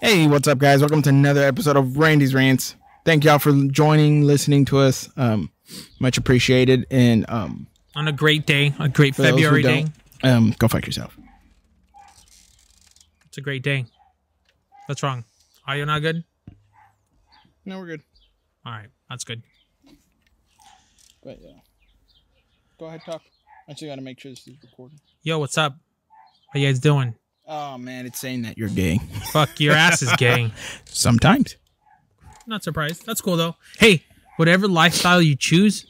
Hey, what's up, guys? Welcome to another episode of Randy's Rants. Thank y'all for joining, listening to us. Much appreciated. And on a great day, a great February day. Go fuck yourself. It's a great day. What's wrong? Are you not good? No, we're good. All right, that's good. But yeah, go ahead, talk. I just gotta make sure this is recording. Yo, what's up? How you guys doing? Oh man, it's saying that you're gay. Fuck, your ass is gay. Sometimes. Not surprised. That's cool though. Hey, whatever lifestyle you choose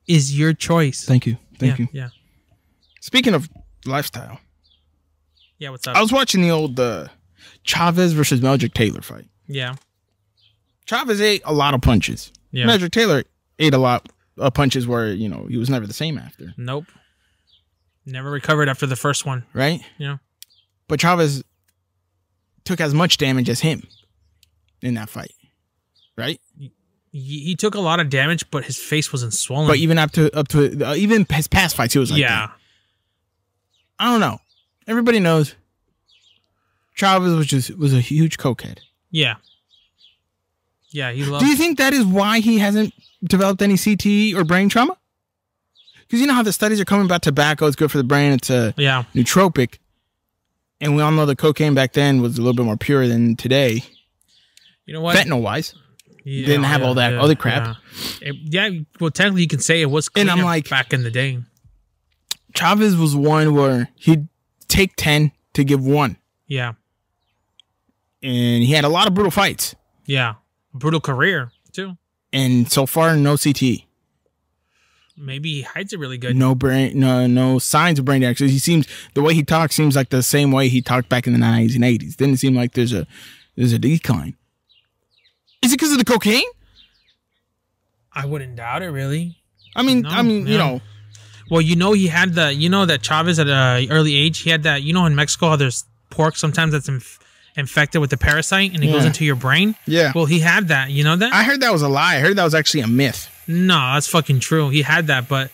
is your choice. Thank you. Thank you. Yeah. Speaking of lifestyle, Yeah, what's up? I was watching the old Chavez versus Meldrick Taylor fight. Yeah. Chavez ate a lot of punches. Yeah. Meldrick Taylor ate a lot of punches where, you know, he was never the same after. Nope. Never recovered after the first one. Right? Yeah. But Chavez took as much damage as him in that fight. Right? He took a lot of damage, but his face wasn't swollen. But even up to even his past fights, he was like, yeah. that. I don't know. Everybody knows Chavez was a huge cokehead. Yeah. Yeah, he loved. Do you think that is why he hasn't developed any CTE or brain trauma? Because you know how the studies are coming about tobacco. It's good for the brain. It's a nootropic. And we all know the cocaine back then was a little bit more pure than today. You know what? Fentanyl-wise. Didn't have all that other crap. Yeah, well, technically you can say it was cleaner, and I'm like, back in the day. Chavez was one where he'd take 10 to give 1. Yeah. And he had a lot of brutal fights. Yeah. Brutal career, too. And so far, no CTE. Maybe he hides it really good. No signs of brain damage. He seems, the way he talks seems like the same way he talked back in the 90s and 80s. Didn't seem like there's a decline. Is it because of the cocaine? I wouldn't doubt it, really. I mean, you know. Well, you know, he had that Chavez at an early age, he had that, you know, in Mexico, how there's pork sometimes that's infected with the parasite and it goes into your brain. Yeah. Well, he had that. You know that? I heard that was a lie. I heard that was actually a myth. No, that's fucking true. He had that, but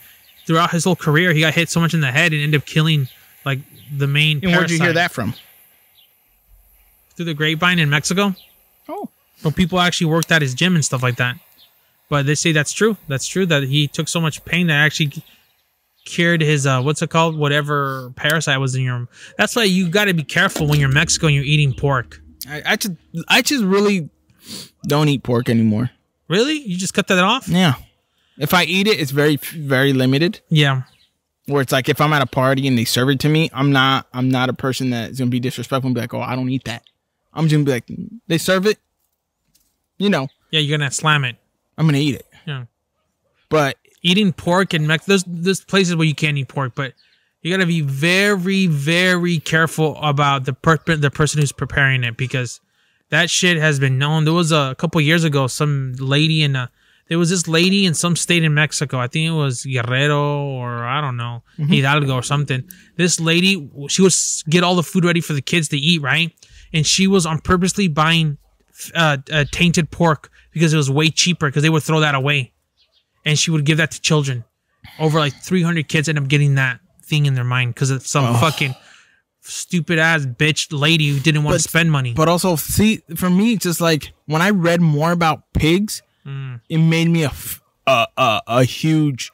throughout his whole career, he got hit so much in the head and ended up killing, like, the main parasite. Where'd you hear that from? Through the grapevine in Mexico. Oh. Well, people actually worked at his gym and stuff like that. But they say that's true. That's true, that he took so much pain that actually cured his, what's it called? Whatever parasite was in your... That's why you got to be careful when you're in Mexico and you're eating pork. I just really don't eat pork anymore. Really? You just cut that off? Yeah. If I eat it, it's very, very limited. Yeah. Where it's like if I'm at a party and they serve it to me, I'm not a person that's gonna be disrespectful and be like, oh, I don't eat that. I'm just gonna be like, they serve it, you know. Yeah, you're gonna slam it. I'm gonna eat it. Yeah. But eating pork in Mexico, there's places where you can't eat pork, but you gotta be very, very careful about the person who's preparing it, because that shit has been known. There was a couple years ago, there was this lady in some state in Mexico. I think it was Guerrero or I don't know, Hidalgo or something. This lady, she would get all the food ready for the kids to eat, right? And she was on purposely buying tainted pork because it was way cheaper, because they would throw that away. And she would give that to children. Over like 300 kids end up getting that thing in their mind because of some fucking stupid ass bitch lady who didn't want to spend money. But also, see, for me, it's just like when I read more about pigs, it made me a huge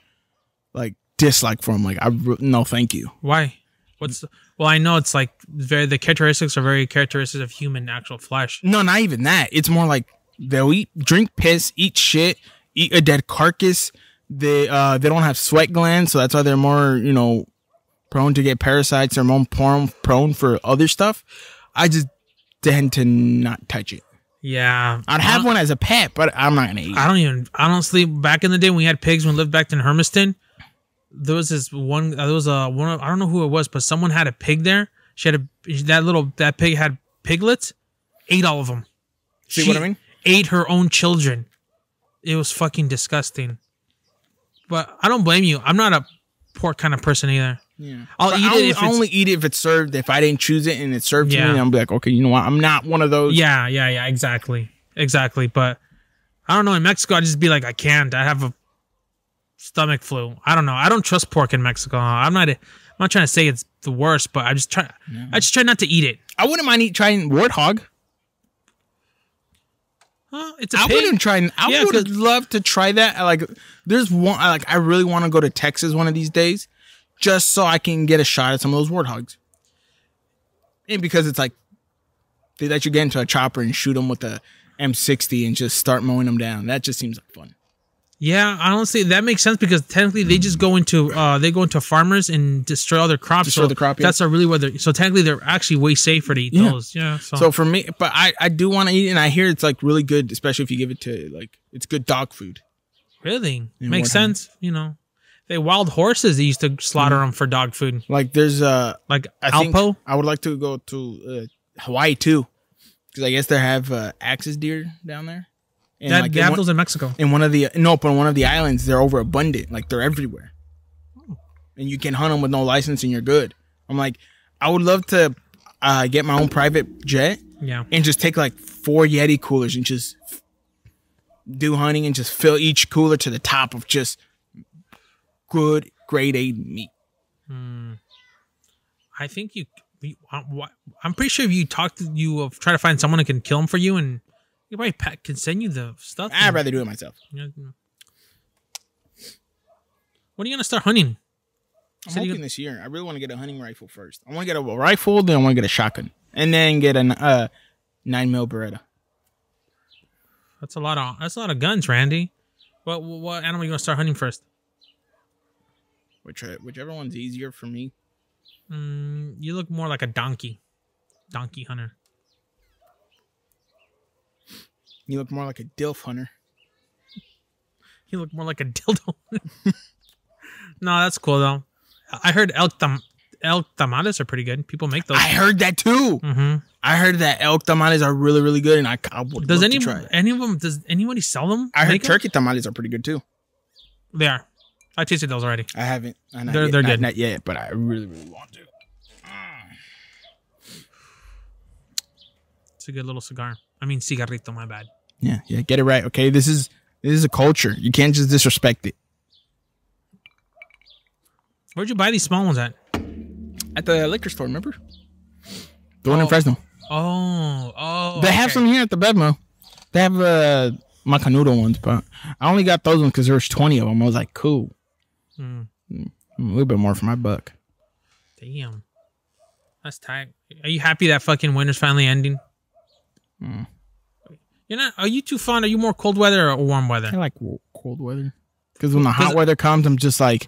like dislike for them. Like, no, thank you. Why? Well, I know it's like the characteristics are very characteristics of human actual flesh. No, not even that. It's more like they'll drink piss, eat shit, eat a dead carcass. They don't have sweat glands, so that's why they're more, you know, prone to get parasites. They're more prone for other stuff. I just tend to not touch it. Yeah. I'd have one as a pet, but I'm not going to eat it. Honestly, back in the day when we had pigs, when we lived back in Hermiston, there was this one, I don't know who it was, but someone had a pig there. She had that pig had piglets, ate all of them. See what I mean? Ate her own children. It was fucking disgusting. But I don't blame you. I'm not a pork kind of person either. Yeah. I'll only eat it if it's served. If I didn't choose it and it's served to me, I'm like, okay, you know what? I'm not one of those. Yeah, exactly. But I don't know. In Mexico, I'd just be like, I can't. I have a stomach flu. I don't know. I don't trust pork in Mexico. I'm not trying to say it's the worst, but I just try not to eat it. I wouldn't mind trying warthog. Huh? It's a I pig. wouldn't try. I Yeah, would love to try that. Like, there's one. Like, I really want to go to Texas one of these days, just so I can get a shot at some of those warthogs. And because it's like they let you get into a chopper and shoot them with a M60 and just start mowing them down. That just seems like fun. Yeah, honestly, that makes sense because technically they just go into farmers and destroy all their crops. Destroy the crop, yeah. That's really what they're. So technically, they're actually way safer to eat those. Yeah. So for me, but I do want to eat, and I hear it's like really good, especially if you give it to like it's good dog food. Really In makes wartime. sense. You know, they wild horses. They used to slaughter them for dog food. Like there's Like I think Alpo. I would like to go to Hawaii too, because I guess they have axis deer down there. And That, like they have those in Mexico. in one of the on one of the islands, they're overabundant. Like they're everywhere, and you can hunt them with no license, and you're good. I'm like, I would love to get my own private jet Yeah. and just take like 4 Yeti coolers and just do hunting and just fill each cooler to the top of just good grade A meat. I think I'm pretty sure if you try to find someone that can kill them for you, and you probably can send you the stuff. I'd rather do it myself. Yeah. When are you gonna start hunting? I'm hoping this year. I really want to get a hunting rifle first. I want to get a rifle, then I want to get a shotgun, and then get a 9mm Beretta. That's a lot of guns, Randy. What animal are you gonna start hunting first? Whichever one's easier for me. You look more like a donkey hunter. You look more like a DILF hunter. You look more like a dildo. No, that's cool though. I heard elk tamales are pretty good. People make those. I heard that too. Mm-hmm. I heard that elk tamales are really, really good, and I would love to try it. Any of them? Does anybody sell them? I heard Make 'em? turkey tamales are pretty good too. They are. I tasted those already. I haven't. They're good. Not yet, but I really, really want to. It's a good little cigar. I mean, cigarrito. My bad. Yeah, get it right. Okay, this is a culture. You can't just disrespect it. Where'd you buy these small ones at? At the liquor store, remember? The one in Fresno. Oh. They have some here at the Bevmo. They have Macanudo ones, but I only got those ones because there was 20 of them. I was like, cool. A little bit more for my buck. Damn. That's tight. Are you happy that fucking winter's finally ending? You're not. Are you too fond? Are you more cold weather or warm weather? I like cold weather. Because when the hot weather comes, I'm just like...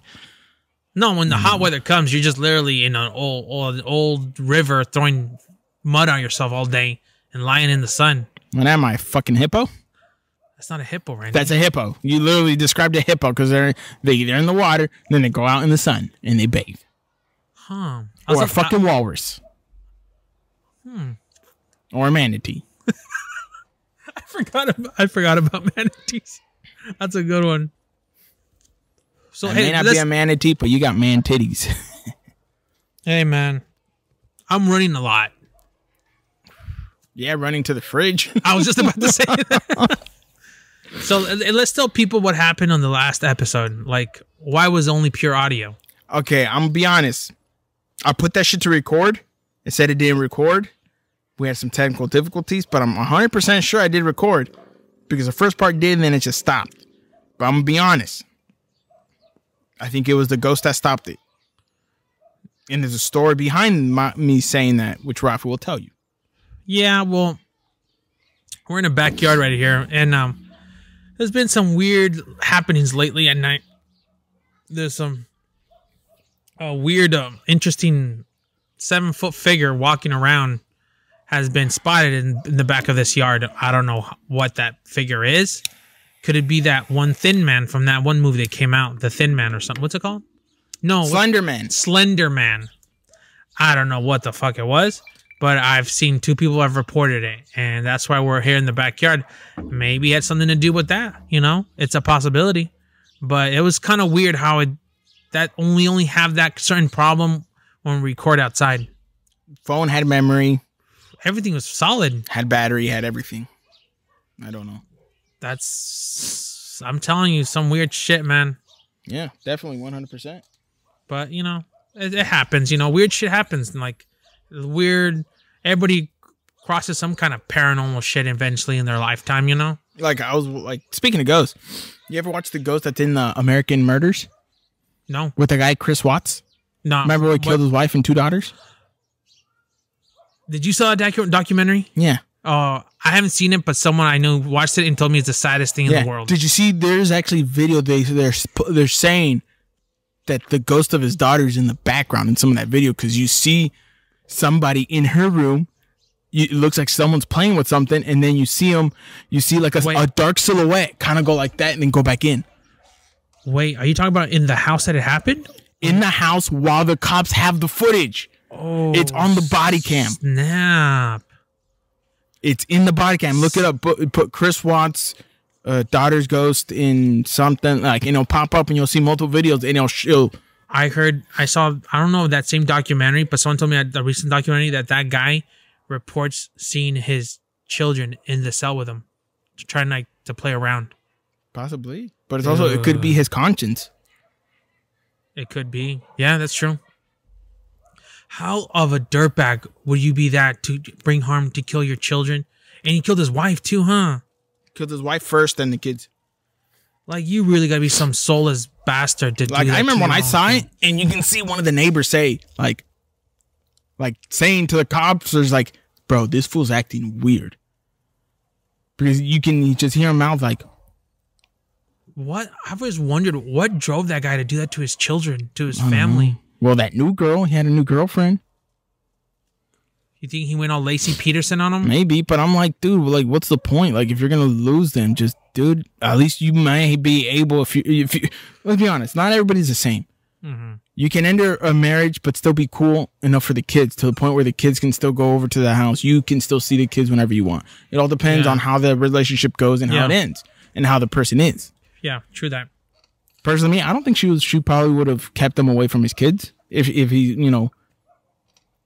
No, when the hot weather comes, you're just literally in an old river throwing mud on yourself all day and lying in the sun. When am I, fucking hippo? That's not a hippo, right? That's a hippo. You literally described a hippo because they're in the water, then they go out in the sun and they bathe. Huh. Or a fucking walrus. Or a manatee. I forgot about manatees. That's a good one. So I may not be a manatee, but you got man titties. Hey man, I'm running a lot. Yeah, running to the fridge. I was just about to say that. So let's tell people what happened on the last episode. Like, why was it only pure audio? Okay, I'm gonna be honest. I put that shit to record. It said it didn't record. We had some technical difficulties, but I'm 100% sure I did record because the first part did, and then it just stopped. But I'm gonna be honest. I think it was the ghost that stopped it. And there's a story behind me saying that, which Rafa will tell you. Yeah, well, we're in a backyard right here, and there's been some weird happenings lately at night. There's some weird, interesting 7-foot figure walking around has been spotted in the back of this yard. I don't know what that figure is. Could it be that one Thin Man from that one movie that came out, The Thin Man or something? What's it called? No, Slender Man. Slender Man. I don't know what the fuck it was, but I've seen 2 people have reported it, and that's why we're here in the backyard. Maybe it had something to do with that. You know, it's a possibility, but it was kind of weird how that only have that certain problem when we record outside. Phone had memory. Everything was solid. Had battery. Had everything. I don't know. I'm telling you, some weird shit, man. Yeah, definitely 100%. But, you know, it happens. You know, weird shit happens. And, like, everybody crosses some kind of paranormal shit eventually in their lifetime, you know? Like I was like, speaking of ghosts, you ever watch the ghost that's in American Murders No. with the guy Chris Watts? No. Remember where he killed his wife and 2 daughters? Did you saw that documentary? Yeah. I haven't seen it, but someone I know watched it and told me it's the saddest thing in the world. Did you see? There's actually video. They're saying that the ghost of his daughter is in the background in some of that video because you see somebody in her room. It looks like someone's playing with something, and then you see them. You see like a dark silhouette kind of go like that and then go back in. Wait, are you talking about in the house that it happened? In the house while the cops have the footage. Oh, it's on the body cam. Snap. It's in the body cam. Look it up. Put Chris Watts, daughter's ghost in something like, pop up and you'll see multiple videos and it'll. I saw, I don't know that same documentary, but someone told me at the recent documentary that guy reports seeing his children in the cell with him, trying to play around. Possibly, but it's also it could be his conscience. It could be. Yeah, that's true. How of a dirtbag would you be that to bring harm to kill your children? And he killed his wife too, huh? Killed his wife first, then the kids. Like, you really gotta be some soulless bastard to do that. I remember when I saw it, and you can see one of the neighbors say, like saying to the cops, there's like, bro, this fool's acting weird. Because you just hear him mouth like, what? I've always wondered what drove that guy to do that to his children, to his family. Well, that new girl, he had a new girlfriend. You think he went all Lacey Peterson on him? Maybe, but I'm like, dude, like, what's the point? Like, if you're gonna lose them, just, dude, at least you might be able. If you, let's be honest, not everybody's the same. Mm-hmm. You can enter a marriage, but still be cool enough for the kids to the point where the kids can still go over to the house. You can still see the kids whenever you want. It all depends on how the relationship goes and how it ends and how the person is. Yeah, true that. Personally, me, I don't think she probably would have kept them away from his kids if he,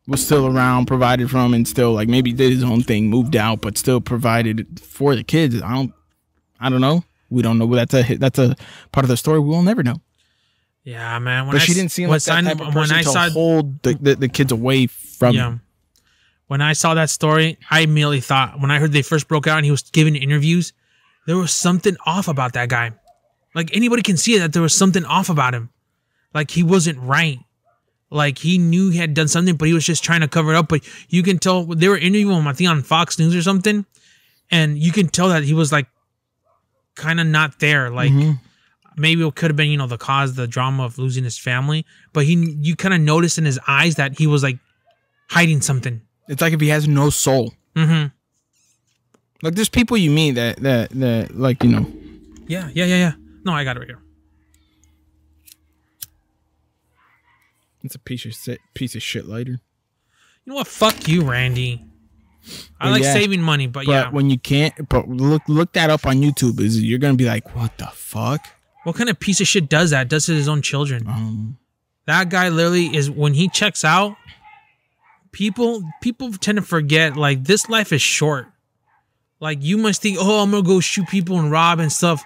was still around, provided for him, and still like maybe did his own thing, moved out, but still provided for the kids. I don't know. We don't know. That's a part of the story we will never know. Yeah, man. But she didn't seem like that type of person to hold the kids away from him. When I saw that story, I immediately thought, when I heard they first broke out and he was giving interviews, there was something off about that guy. Like, anybody can see it, that there was something off about him. Like, he wasn't right. Like, he knew he had done something, but he was just trying to cover it up. But you can tell, they were interviewing him, I think, on Fox News or something. And you can tell that he was, like, kind of not there. Like, maybe it could have been, the cause, the drama of losing his family. But you kind of noticed in his eyes that he was, like, hiding something. It's like if he has no soul. Mm-hmm. Like, there's people you meet that like, Yeah. No, I got it right here. It's a piece of shit lighter. You know what? Fuck you, Randy. I like saving money, but when you can't, but look that up on YouTube. You're gonna be like, what the fuck? What kind of piece of shit does that? Does to his own children? That guy literally is, when he checks out, people tend to forget, like, this life is short. Like, you must think, oh, I'm gonna go shoot people and rob and stuff.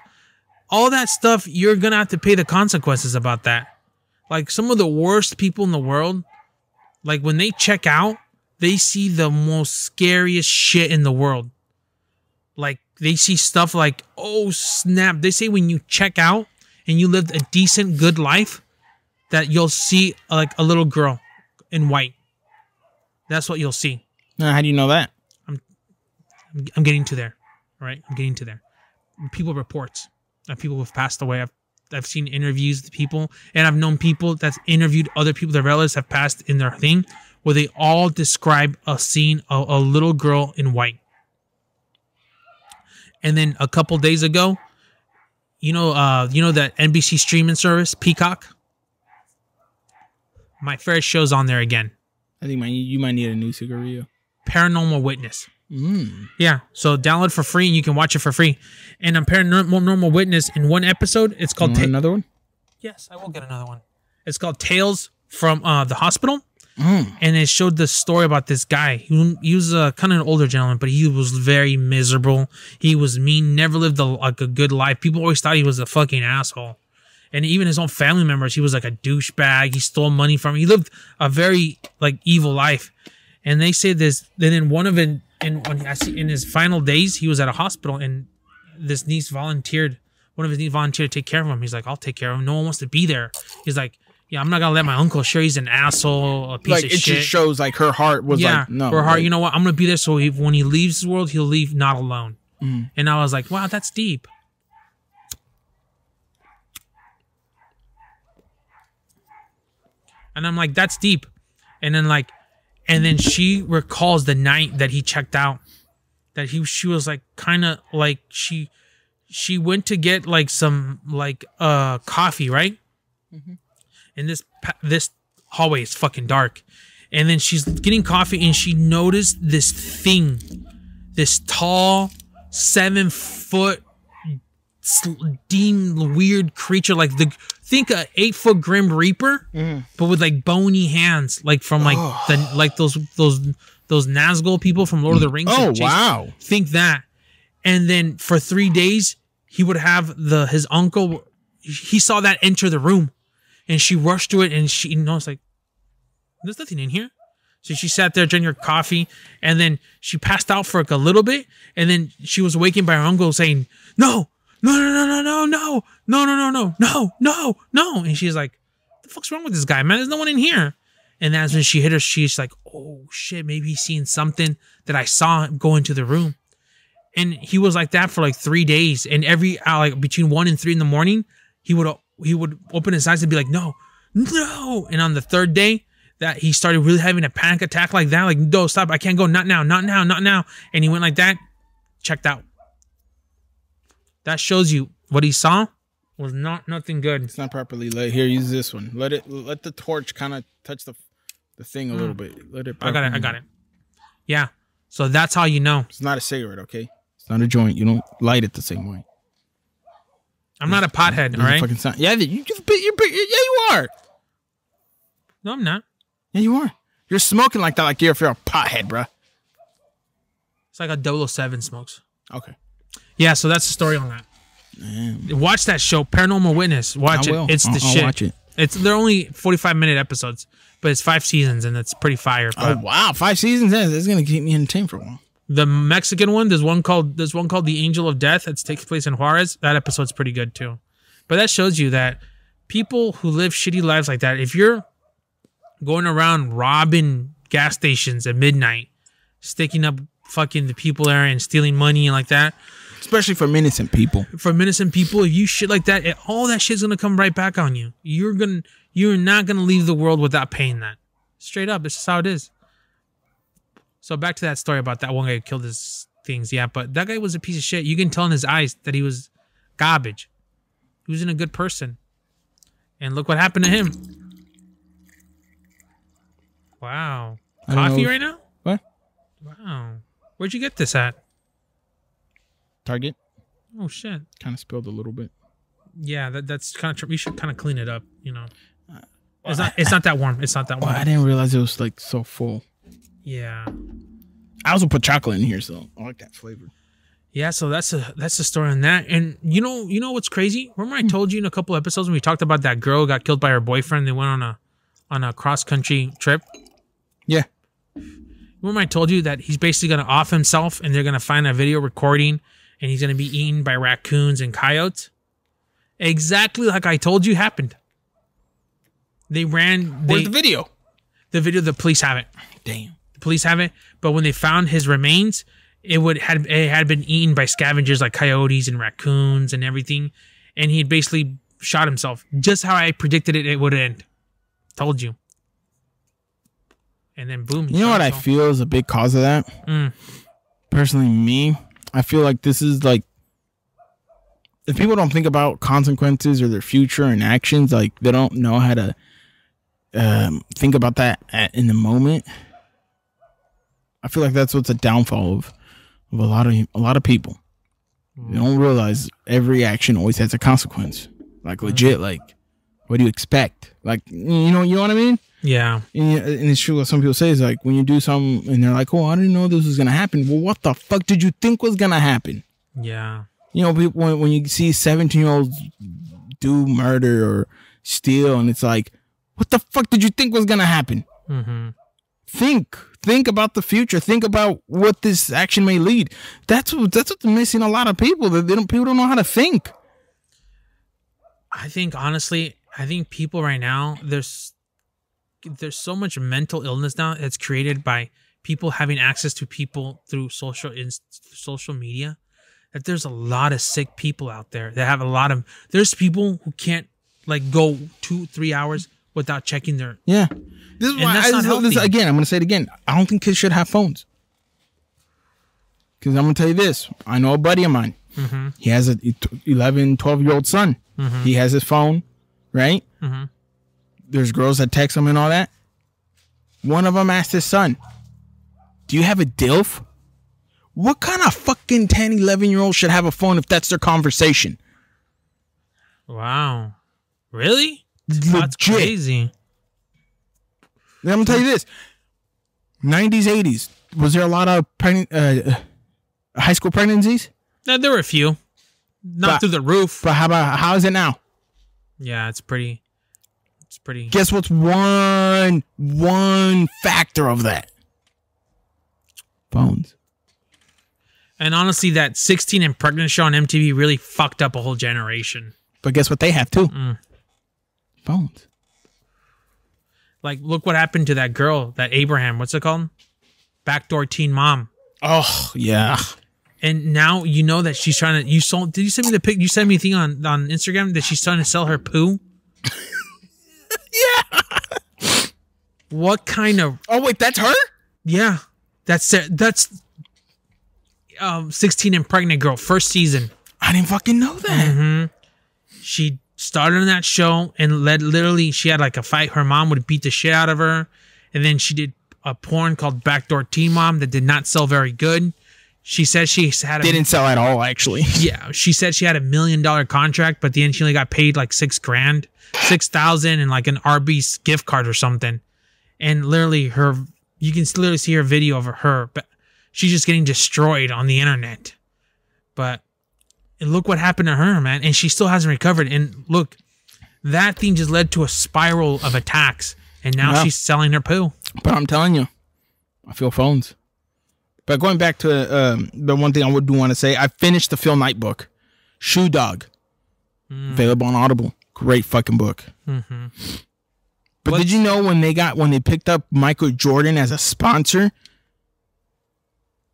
All that stuff, you're gonna have to pay the consequences about that. Like, some of the worst people in the world, like, when they check out, they see the most scariest shit in the world. Like, they see stuff like, oh, snap. They say when you check out and you lived a decent, good life, that you'll see, like, a little girl in white. That's what you'll see. Now, how do you know that? I'm getting to there, right? I'm getting to there. People reports of people who've passed away. I've seen interviews with people, and I've known people that's interviewed other people, their relatives have passed in their thing, where they all describe a scene of a little girl in white. And then a couple days ago, you know that NBC streaming service, Peacock? My favorite show's on there again. I think you might need a new cigarillo. Paranormal Witness. Yeah, so download for free and you can watch it for free. And on Paranormal Witness, in one episode, it's called another one. Yes, I will get another one. It's called Tales from the Hospital, and it showed the story about this guy. He was kind of an older gentleman, but he was very miserable. He was mean, never lived a good life. People always thought he was a fucking asshole, and even his own family members, he was like a douchebag. He stole money from him. He lived a very, like, evil life. And they say this. Then one of it, and when I see in his final days, he was at a hospital, and this niece volunteered. One of his niece volunteered to take care of him. He's like, "I'll take care of him. No one wants to be there." He's like, "Yeah, I'm not gonna let my uncle sure he's an asshole, a piece Like of it shit." just shows like her heart was like no. her heart. Like, You know what? I'm gonna be there so when he leaves the world, he'll leave not alone. Mm. And I was like, "Wow, that's deep." And I'm like, "That's deep." And then she recalls the night that he checked out. That she was like kind of like she went to get like some like coffee, right? Mm-hmm. And this hallway is fucking dark. And then she's getting coffee and she noticed this thing, this tall 7 foot deemed weird creature, like think a 8 foot Grim Reaper, but with like bony hands, like from like those Nazgul people from Lord of the Rings. Oh wow! Think that. And then for 3 days, he would have his uncle. He saw that enter the room, and she rushed to it, and she it's like, there's nothing in here. So she sat there drinking her coffee, and then she passed out for like a little bit, and then she was awakened by her uncle saying, "No, no, no, no, no, no, no, no, no, no, no, no, no, no." And she's like, "What the fuck's wrong with this guy, man? There's no one in here." And that's when she hit her. She's like, "Oh shit, maybe he's seeing something that I saw go into the room." And he was like that for like 3 days. And every like between 1 and 3 in the morning, he would open his eyes and be like, "No, no." And on the third day, that he started really having a panic attack like that, like, "No, stop! I can't go! Not now! Not now! Not now!" And he went like that, checked out. That shows you what he saw was nothing good. It's not properly lit. Here, use this one. Let the torch kind of touch the thing a little bit. Let it. I got it. Yeah. So that's how you know. It's not a cigarette, okay? It's not a joint. You don't light it the same way. I'm not a pothead, all right? Fucking sound. Yeah, you are. No, I'm not. Yeah, you are. You're smoking like that, like you're a pothead, bro. It's like a 007 smokes. Okay. Yeah, so that's the story on that. Man. Watch that show, Paranormal Witness. Watch it. It's the shit. I'll watch it. They're only 45-minute episodes, but it's 5 seasons and it's pretty fire. Oh wow, 5 seasons! That's gonna keep me entertained for a while. The Mexican one, there's one called The Angel of Death that takes place in Juarez. That episode's pretty good too. But that shows you that people who live shitty lives like that, if you're going around robbing gas stations at midnight, sticking up fucking the people there and stealing money and like that. Especially from innocent people. From innocent people, if you shit like that, all that shit's gonna come right back on you. You're not gonna leave the world without paying that. Straight up, it's just how it is. So back to that story about that one guy who killed his things. Yeah, but that guy was a piece of shit. You can tell in his eyes that he was garbage. He wasn't a good person. And look what happened to him. Wow. Coffee right now? What? Wow. Where'd you get this at? Target. Oh shit. Kind of spilled a little bit. Yeah, that's kind of. We should kind of clean it up. You know. It's not that warm. It's not that warm. I didn't realize it was like so full. Yeah. I also put chocolate in here, so I like that flavor. Yeah, so that's the story on that. And you know what's crazy? Remember I told you in a couple episodes when we talked about that girl who got killed by her boyfriend? They went on a cross country trip. Yeah. Remember I told you that he's basically gonna off himself and they're gonna find a video recording and he's gonna be eaten by raccoons and coyotes? Exactly like I told you happened. Where's the video? The video, the police have it. Damn. The police have it, but when they found his remains, it had been eaten by scavengers like coyotes and raccoons and everything, and he had basically shot himself. Just how I predicted it would end. Told you. And then boom. You know what himself. I feel is a big cause of that? Personally, me, I feel like this is like, if people don't think about consequences or their future and actions, like they don't know how to think about that in the moment. I feel like that's what's a downfall of a lot of people. They don't realize every action always has a consequence. Like legit, like what do you expect? Like you know what I mean? Yeah. And it's true what some people say is like when you do something and they're like, "Oh, I didn't know this was gonna happen." Well, what the fuck did you think was gonna happen? Yeah. You know, when you see 17-year-olds do murder or steal, and it's like, what the fuck did you think was gonna happen? Mm-hmm. Think about the future. Think about what this action may lead. That's what's missing a lot of people. People don't know how to think. I think honestly, people right now, there's so much mental illness now that's created by people having access to people through social media, that there's a lot of sick people out there that have there's people who can't like go 2-3 hours without checking their. Yeah. This is why again, I'm going to say it again. I don't think kids should have phones. Because I'm going to tell you this. I know a buddy of mine. Mm-hmm. He has a 11, 12-year-old son. Mm-hmm. He has his phone, right? Mm-hmm. There's girls that text him and all that. One of them asked his son, do you have a DILF? What kind of fucking 10, 11-year-old should have a phone if that's their conversation? Wow. Really? That's crazy. I'm going to tell you this. 90s, 80s. Was there a lot of high school pregnancies? There were a few. Not through the roof. But how is it now? Yeah, it's pretty. Guess what's one factor of that? Phones. And honestly, that 16 and Pregnant show on MTV really fucked up a whole generation. But guess what they have too? Phones. Like, look what happened to that girl, that Abraham. What's it called? Backdoor teen mom. Oh, yeah. And now you know that she's trying to. Did you send me the pic? You sent me a thing on Instagram that she's trying to sell her poo. Yeah. What kind of? Oh wait, that's her. Yeah, that's 16 and Pregnant girl, first season. I didn't fucking know that. Mm-hmm. She started on that show and literally she had like a fight. Her mom would beat the shit out of her, and then she did a porn called Backdoor Teen Mom that did not sell very good. She said she didn't sell at all, actually. Yeah, she said she had $1 million contract, but at the end she only got paid like $6,000, $6,000, and like an Arby's gift card or something. And literally, you can literally see her video of her, but she's just getting destroyed on the internet. But and look what happened to her, man, and she still hasn't recovered. And look, that thing just led to a spiral of attacks, and now she's selling her poo. But I'm telling you, I feel phones. But going back to the one thing I do want to say, I finished the Phil Knight book, Shoe Dog, available on Audible. Great fucking book. Mm-hmm. But did you know when they picked up Michael Jordan as a sponsor,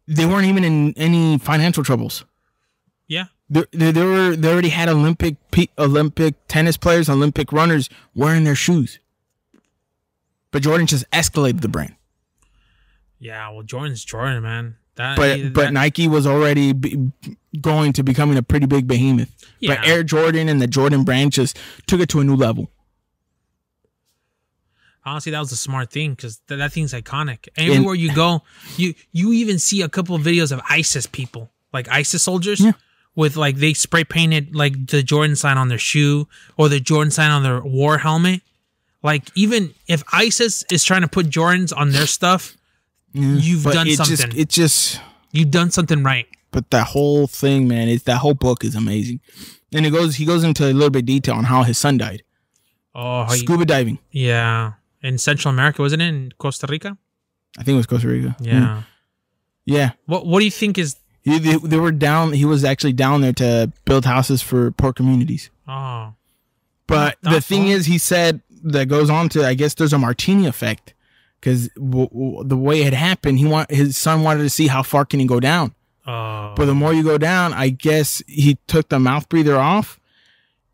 they weren't even in any financial troubles. Yeah, they already had Olympic tennis players, Olympic runners wearing their shoes. But Jordan just escalated the brand. Yeah, well, Jordan's Jordan, man. But Nike was already going to becoming a pretty big behemoth. Yeah. But Air Jordan and the Jordan brand just took it to a new level. Honestly, that was a smart thing because that thing's iconic. Everywhere you go, you even see a couple of videos of ISIS people, like ISIS soldiers, with like they spray painted like the Jordan sign on their shoe or the Jordan sign on their war helmet. Like even if ISIS is trying to put Jordans on their stuff, you've done something. You've done something right. But that whole thing, man, that whole book is amazing, and he goes into a little bit of detail on how his son died. Oh, scuba diving. Yeah, in Central America, wasn't it? In Costa Rica. I think it was Costa Rica. Yeah. Yeah. What do you think is? They were down. He was actually down there to build houses for poor communities. Oh. But the thing is, he said that goes on to, I guess there's a Martini effect. Because the way it happened, his son wanted to see how far can he go down. Oh. But the more you go down, I guess he took the mouth breather off.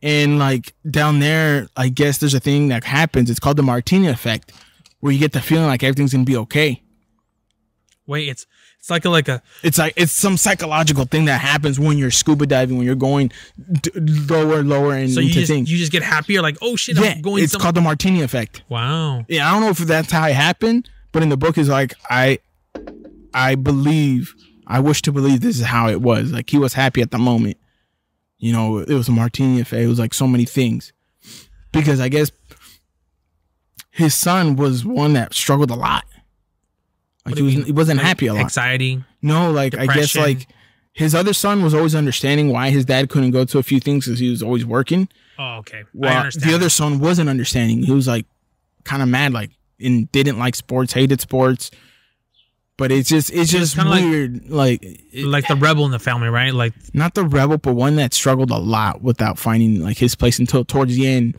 And like down there, I guess there's a thing that happens. It's called the Martini effect, where you get the feeling like everything's going to be okay. Wait, it's it's some psychological thing that happens when you're scuba diving, when you're going lower and so into things. You just get happier, like, oh shit, yeah, I'm going. It's called the Martini effect. Wow. Yeah, I don't know if that's how it happened, but in the book is like I wish to believe this is how it was. Like he was happy at the moment. You know, it was a Martini effect. It was like so many things, because I guess his son was one that struggled a lot. Like he wasn't like happy a lot. Anxiety. No, like depression. I guess like his other son was always understanding why his dad couldn't go to a few things because he was always working. Oh, okay. Well, the other son wasn't understanding. He was like kind of mad, like, and didn't like sports, hated sports. But it's just weird, like the rebel in the family, right? Like not the rebel, but one that struggled a lot without finding like his place until towards the end.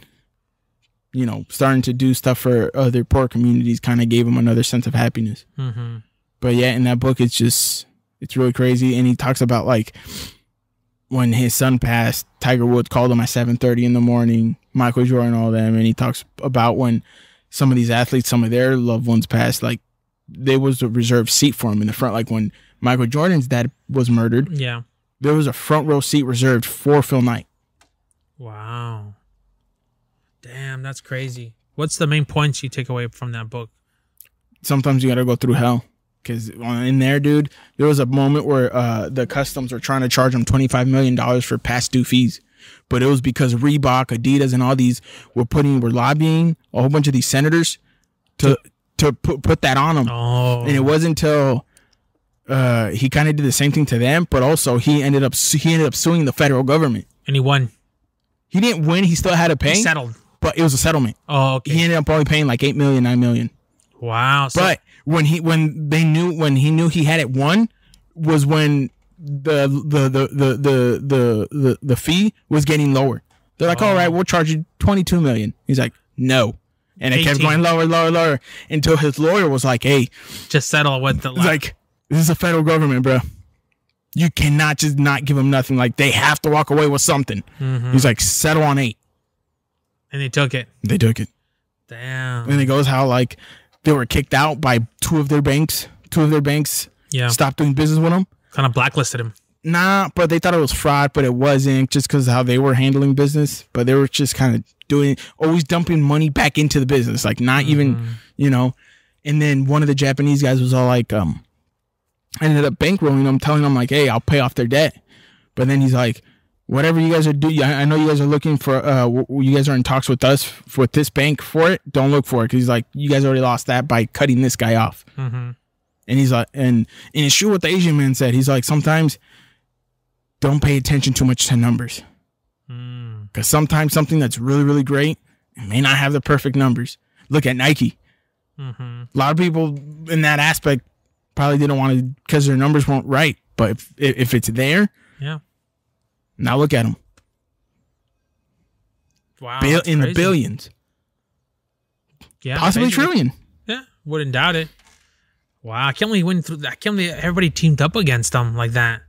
You know, starting to do stuff for other poor communities kind of gave him another sense of happiness. Mm-hmm. But yeah, in that book, it's really crazy, and he talks about like when his son passed, Tiger Woods called him at 7:30 in the morning, Michael Jordan, all them, and he talks about when some of these athletes, some of their loved ones passed, like. There was a reserved seat for him in the front. Like when Michael Jordan's dad was murdered, yeah, there was a front row seat reserved for Phil Knight. Wow. Damn, that's crazy. What's the main points you take away from that book? Sometimes you got to go through hell. Because in there, dude, there was a moment where the customs were trying to charge him $25 million for past due fees. But it was because Reebok, Adidas, and all these were lobbying a whole bunch of these senators to put that on him. Oh. And it wasn't until he kind of did the same thing to them, but also he ended up suing the federal government. And he won. He didn't win. He still had to pay. He settled. But it was a settlement. Oh, okay. He ended up only paying like $8 million, $9 million. Wow. So but when he knew he had it won was when the fee was getting lower. They're like, all right, we'll charge you $22 million. He's like, no. And it 18. kept going lower until his lawyer was like, hey, just settle with the like, this is the federal government, bro. You cannot just not give them nothing. Like, they have to walk away with something. Mm-hmm. He's like, settle on 8. And they took it. They took it. Damn. And it goes how, like, they were kicked out by two of their banks. Yeah. Stopped doing business with them. Kind of blacklisted him. Nah, but they thought it was fraud, but it wasn't, just because of how they were handling business. But they were just kind of always dumping money back into the business, like not even, you know. And then one of the Japanese guys was all like, ended up bankrolling them, telling them like, hey, I'll pay off their debt. But then he's like, whatever you guys are doing, I know you guys are looking for, you guys are in talks with us with this bank for it. Don't look for it, because he's like, you guys already lost that by cutting this guy off. Mm-hmm. And he's like, and it's true what the Asian man said. He's like, sometimes don't pay attention too much to numbers. Because sometimes something that's really, really great, it may not have the perfect numbers. Look at Nike. Mm-hmm. A lot of people in that aspect probably didn't want to, because their numbers weren't right. But if it's there, yeah. Now look at them. Wow. In the billions. Yeah. Possibly basically. trillion. Yeah. Wouldn't doubt it. Wow. I can't believe everybody teamed up against them like that.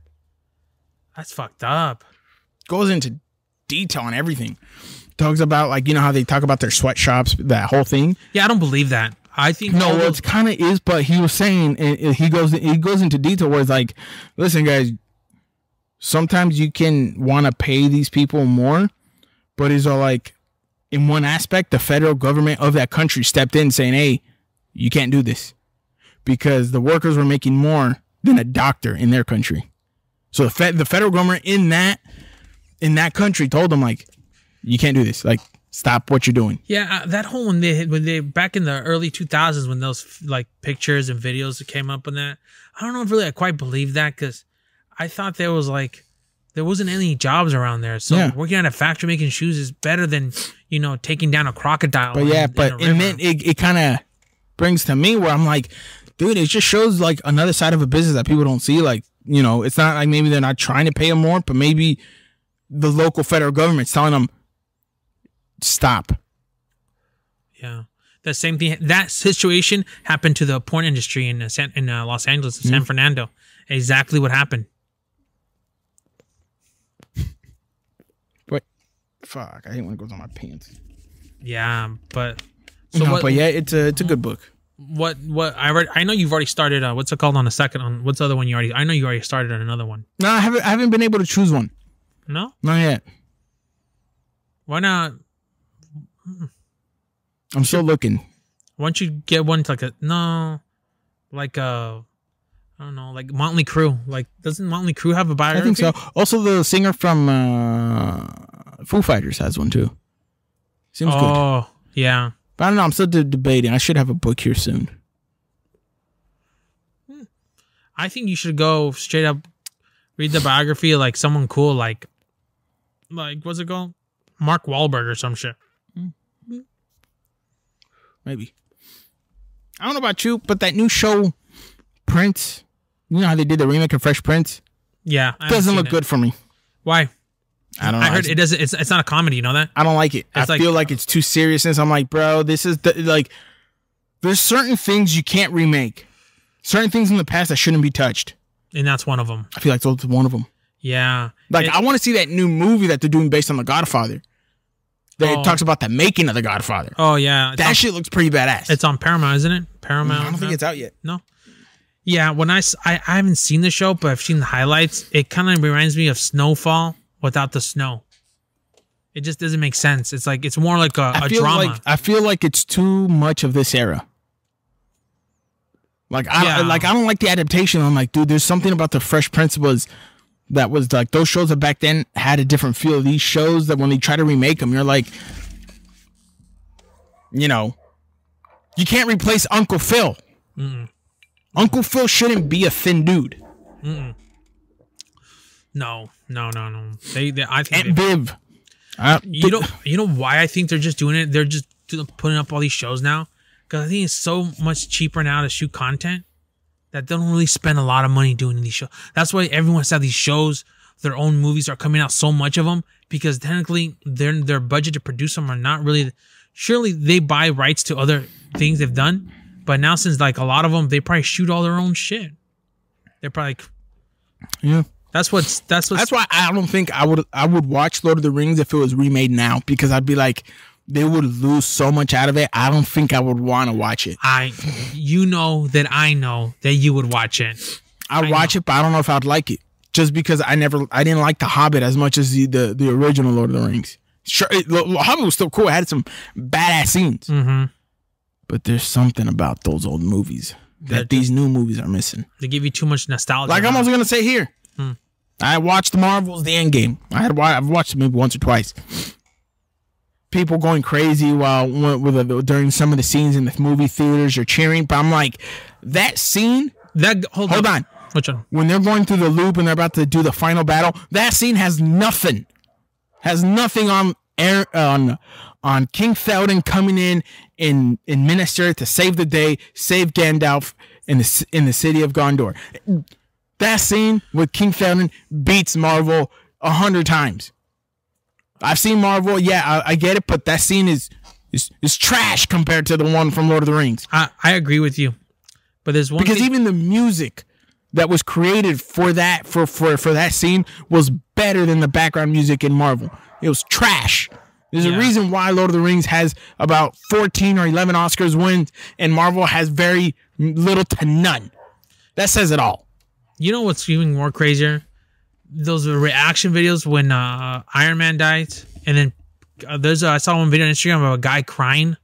That's fucked up. Goes into detail on everything. Talks about, like, you know how they talk about their sweatshops, that whole thing. Yeah, I don't believe that. I think no, well, it kind of is, but he was saying, and he goes into detail where it's like, listen, guys, sometimes you can want to pay these people more, but it's all like, in one aspect, the federal government of that country stepped in saying, hey, you can't do this, because the workers were making more than a doctor in their country. So the federal government in that country told them, like, you can't do this. Like, stop what you're doing. Yeah, that whole when they back in the early 2000s when those like pictures and videos that came up on that, I don't know if really I quite believe that, because I thought there wasn't any jobs around there. So yeah. Working at a factory making shoes is better than, you know, taking down a crocodile. But yeah, and then it kind of brings to me where I'm like, dude, it just shows like another side of a business that people don't see. Like, you know, it's not like maybe they're not trying to pay them more, but maybe the local federal government's telling them, stop. Yeah. The same thing. That situation happened to the porn industry in Los Angeles, San Fernando. Exactly what happened. But fuck, I hate when it goes on my pants. Yeah, but but yeah, it's a good book. What I read? I know you've already started. What's it called on the second? On what's the other one you already? I know you already started on another one. No, I haven't been able to choose one. No, not yet. Why not? I'm still looking. Why don't you get one to like I don't know, like Motley Crue. Like, doesn't Motley Crue have a biography? I think so. Also, the singer from Foo Fighters has one too. Seems good. Oh, yeah. But I don't know. I'm still debating. I should have a book here soon. I think you should go straight up read the biography of like someone cool, like what's it called? Mark Wahlberg or some shit. Maybe. I don't know about you, but that new show, Prince, you know how they did the remake of Fresh Prince? Yeah. Doesn't look good for me. Why? I don't know. I heard it doesn't. It's not a comedy. You know that? I don't like it. It's I feel like it's too seriousness. I'm like, bro, this is like, there's certain things you can't remake. Certain things in the past that shouldn't be touched. And that's one of them. I feel like that's one of them. Yeah. Like, I want to see that new movie that they're doing based on The Godfather. That talks about the making of The Godfather. Oh, yeah. That shit looks pretty badass. It's on Paramount, isn't it? Paramount. I don't think it's out yet. No. Yeah, when I haven't seen the show, but I've seen the highlights. It kind of reminds me of Snowfall without the snow. It just doesn't make sense. It's like, it's more like a drama. I feel like it's too much of this era. Like, I don't like the adaptation. I'm like, dude, there's something about the Fresh Prince that was like, those shows that back then had a different feel. These shows that when they try to remake them, you're like, you know, you can't replace Uncle Phil. Mm-mm. Uncle Phil shouldn't be a thin dude. Mm-mm. No. I think Aunt Viv. You know why I think they're just doing it? They're just putting up all these shows now because I think it's so much cheaper now to shoot content that they don't really spend a lot of money doing these shows. That's why everyone has to have these shows. Their own movies are coming out, so much of them, because technically their budget to produce them are not really. Surely they buy rights to other things they've done, but now since like a lot of them, they probably shoot all their own shit. They're probably yeah. That's why I don't think I would watch Lord of the Rings if it was remade now, because I'd be like, they would lose so much out of it. I don't think I would want to watch it. You know that I know that you would watch it. I'd watch it, but I don't know if I'd like it. Just because I didn't like The Hobbit as much as the original Lord of the Rings. Sure, The Hobbit was still cool. It had some badass scenes. Mm-hmm. But there's something about those old movies that these new movies are missing. They give you too much nostalgia. Like I'm also going to say here. I watched Marvel's The Endgame. I've watched it maybe once or twice. People going crazy during some of the scenes in the movie theaters or cheering, but I'm like, that scene. Hold on. Which one? When they're going through the loop and they're about to do the final battle, that scene has nothing. On King Theoden coming in Minas Tirith to save the day, save Gandalf in the city of Gondor. That scene with King Theoden beats Marvel 100 times. I've seen Marvel, yeah, I get it, but that scene is trash compared to the one from Lord of the Rings. I agree with you, but there's one because even the music that was created for that for that scene was better than the background music in Marvel. It was trash. There's a reason why Lord of the Rings has about 14 or 11 Oscars wins, and Marvel has very little to none. That says it all. You know what's even more crazier? Those reaction videos when Iron Man died, and then I saw one video on Instagram of a guy crying.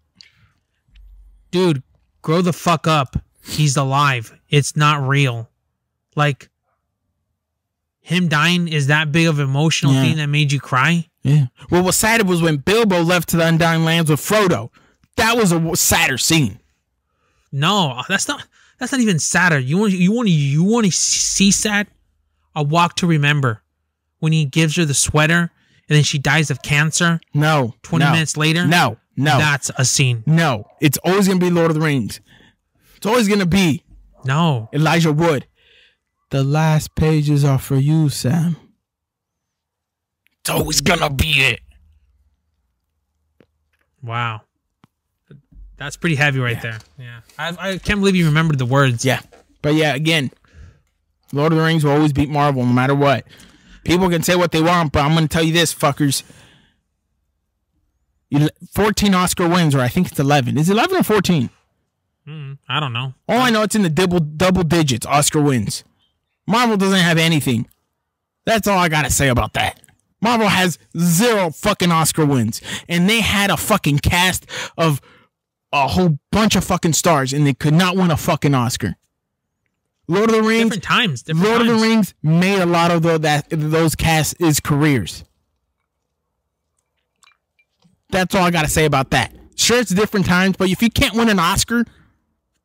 Dude, grow the fuck up. He's alive. It's not real. Like, him dying is that big of an emotional thing that made you cry? Yeah. Well, what sad was when Bilbo left to the Undying Lands with Frodo. That was a sadder scene. No, that's not even sadder. You want to see sad? A Walk to Remember, when he gives her the sweater and then she dies of cancer. 20 minutes later. No, that's a scene. No, it's always gonna be Lord of the Rings. It's always gonna be Elijah Wood. The last pages are for you, Sam. It's always gonna be it. Wow. That's pretty heavy right there. Yeah. I can't believe you remembered the words. Yeah. But yeah, again, Lord of the Rings will always beat Marvel no matter what. People can say what they want, but I'm going to tell you this, fuckers. 14 Oscar wins, or I think it's 11. Is it 11 or 14? I don't know. All I know, it's in the double digits, Oscar wins. Marvel doesn't have anything. That's all I got to say about that. Marvel has 0 fucking Oscar wins. And they had a fucking cast of a whole bunch of fucking stars, and they could not win a fucking Oscar. Lord of the Rings. Different times. Lord of the Rings made a lot of those casts' careers. That's all I got to say about that. Sure, it's different times, but if you can't win an Oscar,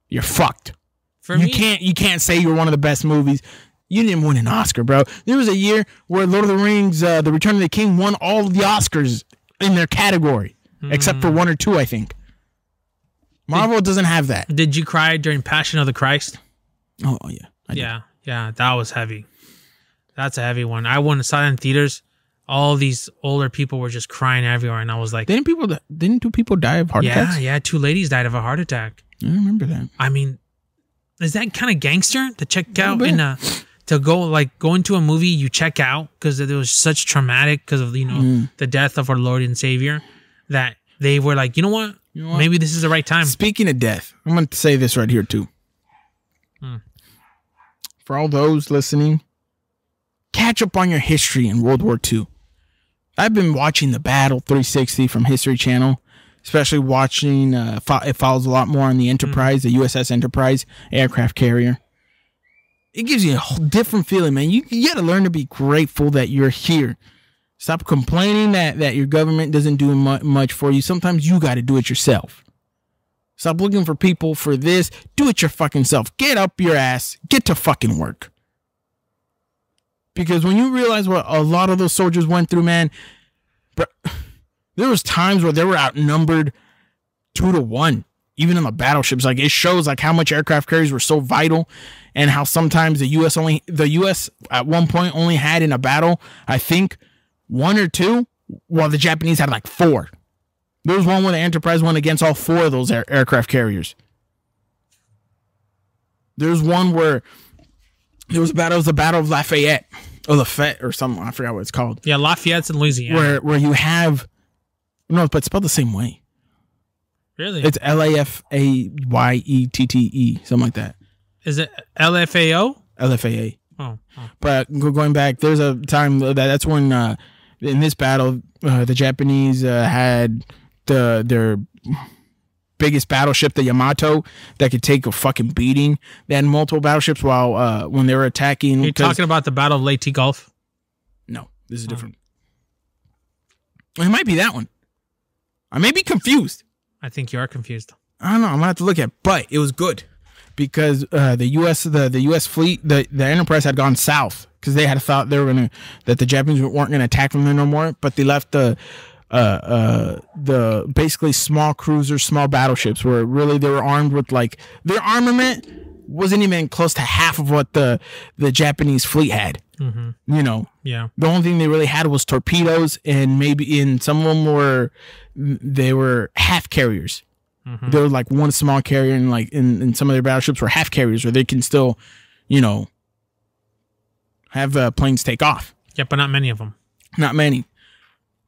you're fucked. You can't say you're one of the best movies. You didn't win an Oscar, bro. There was a year where Lord of the Rings, The Return of the King, won all of the Oscars in their category, except for 1 or 2, I think. Marvel doesn't have that. Did you cry during Passion of the Christ? Oh yeah. Yeah, that was heavy. That's a heavy one. I went and saw it in theaters. All these older people were just crying everywhere, and I was like, Didn't two people die of heart attacks? Yeah, 2 ladies died of a heart attack. I remember that. I mean, is that kind of gangster to check out to go into a movie you check out because it was such traumatic because of the death of our Lord and Savior that they were like, you know what? Maybe this is the right time. Speaking of death, I'm going to say this right here too. For all those listening, catch up on your history in World War II. I've been watching the Battle 360 from History Channel, especially watching, it follows a lot more on the Enterprise, the USS Enterprise aircraft carrier. It gives you a whole different feeling, man. You got to learn to be grateful that you're here. Stop complaining that your government doesn't do much for you. Sometimes you got to do it yourself. Stop looking for people for this. Do it your fucking self. Get up your ass. Get to fucking work. Because when you realize what a lot of those soldiers went through, man, there was times where they were outnumbered 2-1, even in the battleships. Like, it shows like how much aircraft carriers were so vital, and how sometimes the U.S. at one point only had in a battle, I think, 1 or 2, while the Japanese had like 4. There was one where the Enterprise went against all 4 of those aircraft carriers. There's one where there was a battle. It was the Battle of Lafayette, or Lafayette, or something. I forgot what it's called. Yeah, Lafayette's in Louisiana. Where you have but it's spelled the same way. Really? It's Lafayette, something like that. Is it LFAO? LFAA. Oh. But going back, there's a time that's when in this battle the Japanese had their biggest battleship, the Yamato, that could take a fucking beating. They had multiple battleships while when they were attacking. Are you talking about the Battle of Leyte Gulf? No, this is different. It might be that one. I may be confused. I think you are confused. I don't know. I'm gonna have to look at it, but it was good because the U.S. fleet, the Enterprise had gone south because they had thought that the Japanese weren't gonna attack them there no more, but they left the basically small cruisers, small battleships, where really they were armed with, like, their armament wasn't even close to half of what the Japanese fleet had. Mm-hmm. Yeah. The only thing they really had was torpedoes, and maybe in some of them they were half carriers. Mm-hmm. There was like one small carrier, and like in some of their battleships were half carriers, where they can still, have planes take off. Yeah, but not many of them. Not many.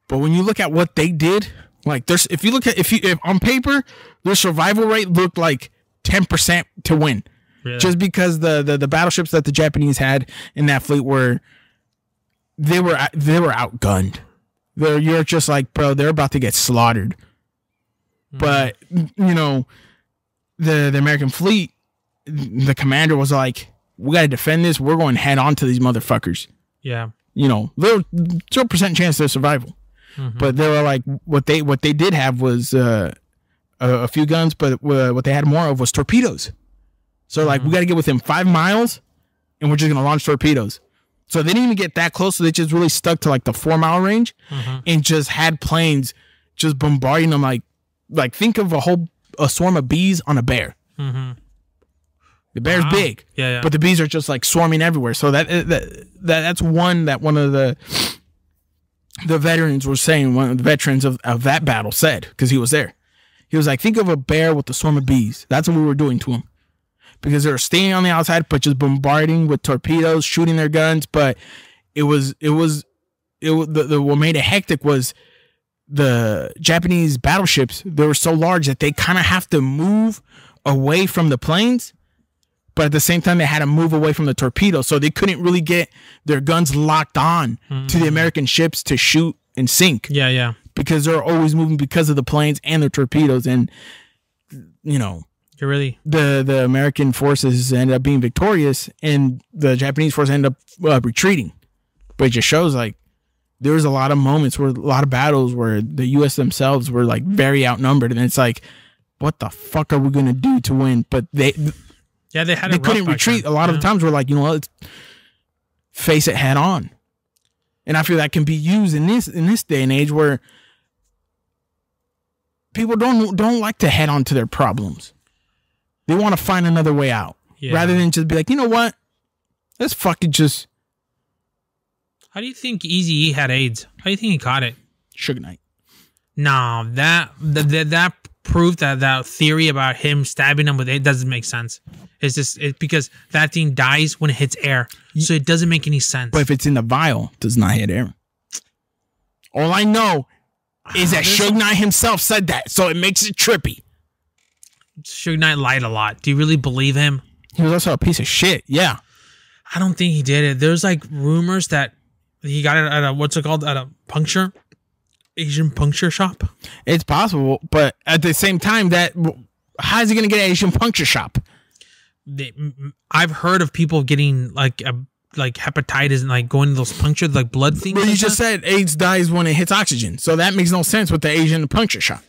But when you look at what they did, like if on paper, their survival rate looked like 10% to win. Really? Just because the battleships that the Japanese had in that fleet were outgunned. You're just like, bro, they're about to get slaughtered. Mm. But the American fleet, the commander was like, we got to defend this. We're going head on to these motherfuckers. Yeah. Little 0% chance of survival. Mm-hmm. But they were like, what they did have was a few guns, but what they had more of was torpedoes. So like, we got to get within 5 miles, and we're just gonna launch torpedoes. So they didn't even get that close. So they just really stuck to like the 4-mile range, and just had planes just bombarding them. Like think of a swarm of bees on a bear. Mm-hmm. The bear's big, yeah, but the bees are just like swarming everywhere. So that's one of the veterans were saying, one of the veterans of that battle said, because he was there. He was like, think of a bear with a swarm of bees. That's what we were doing to him. Because they were staying on the outside, but just bombarding with torpedoes, shooting their guns. But what made it hectic was the Japanese battleships. They were so large that they kind of have to move away from the planes, but at the same time they had to move away from the torpedoes, so they couldn't really get their guns locked on to the American ships to shoot and sink. Yeah. Because they're always moving because of the planes and the torpedoes, and You're really the American forces ended up being victorious, and the Japanese forces ended up retreating. But it just shows like there was a lot of moments where a lot of battles where the U.S. themselves were like very outnumbered, and it's like, what the fuck are we gonna do to win? But they couldn't retreat. A lot of the times we're like, let's face it head on. And I feel that can be used in this day and age where people don't like to head on to their problems. They want to find another way out rather than just be like, you know what? Let's fucking just. How do you think Eazy-E had AIDS? How do you think he caught it? Suge Knight. No, that proved that theory about him stabbing him with it doesn't make sense. It's because that thing dies when it hits air, so it doesn't make any sense. But if it's in the vial, it does not hit air. All I know is that Suge Knight himself said that, so it makes it trippy. Suge Knight lied a lot. Do you really believe him? He was also a piece of shit. Yeah. I don't think he did it. There's like rumors that he got it at a puncture, Asian puncture shop. It's possible, but at the same time, how is he going to get an Asian puncture shop? I've heard of people getting like hepatitis and like going to those puncture like blood things. Well, you just said AIDS dies when it hits oxygen, so that makes no sense with the Asian puncture shop.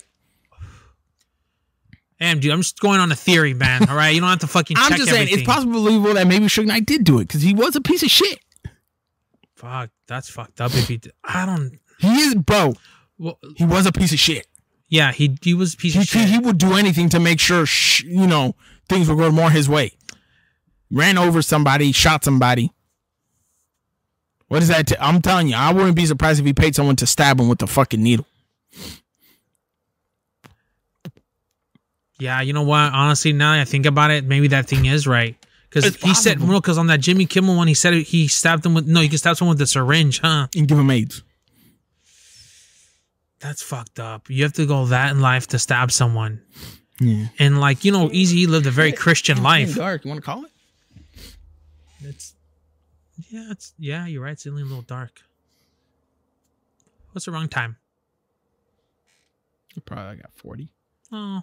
Damn, dude, I'm just going on a theory, man. All right, you don't have to fucking. I'm just saying, it's possible believable that maybe Suge Knight did do it because he was a piece of shit. Fuck, that's fucked up. If he did. I don't. He is, bro. Well, he was a piece of shit. Yeah, he was a piece of shit. He would do anything to make sure, things would go more his way. Ran over somebody, shot somebody. What is that? I'm telling you, I wouldn't be surprised if he paid someone to stab him with a fucking needle. Yeah, you know what? Honestly, now that I think about it, maybe that thing is right. Because he said, because on that Jimmy Kimmel one, he said he stabbed him with, you can stab someone with a syringe, huh? And give him AIDS. That's fucked up. You have to go that in life to stab someone. Yeah. And like, Eazy lived a very Christian life. Dark. You want to call it? You're right. It's only a little dark. What's the wrong time? Probably got 40. Oh.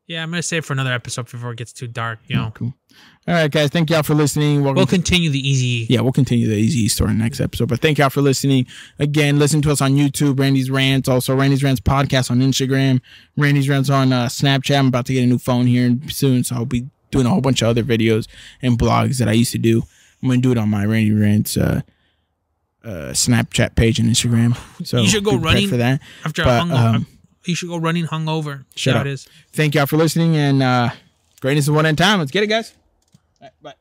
Yeah, I'm going to save it for another episode before it gets too dark, Cool. All right, guys. Thank y'all for listening. We'll continue the Eazy. Yeah, we'll continue the Eazy story in the next episode. But thank y'all for listening. Again, listen to us on YouTube, Randy's Rants. Also, Randy's Rants podcast on Instagram. Randy's Rants on Snapchat. I'm about to get a new phone here soon, so I'll be doing a whole bunch of other videos and blogs that I used to do. I'm going to do it on my Randy Rants Snapchat page and Instagram. So you should go running for that. You should go running hungover. Shut up. Thank y'all for listening, and greatness is one at a time. Let's get it, guys. All right, bye.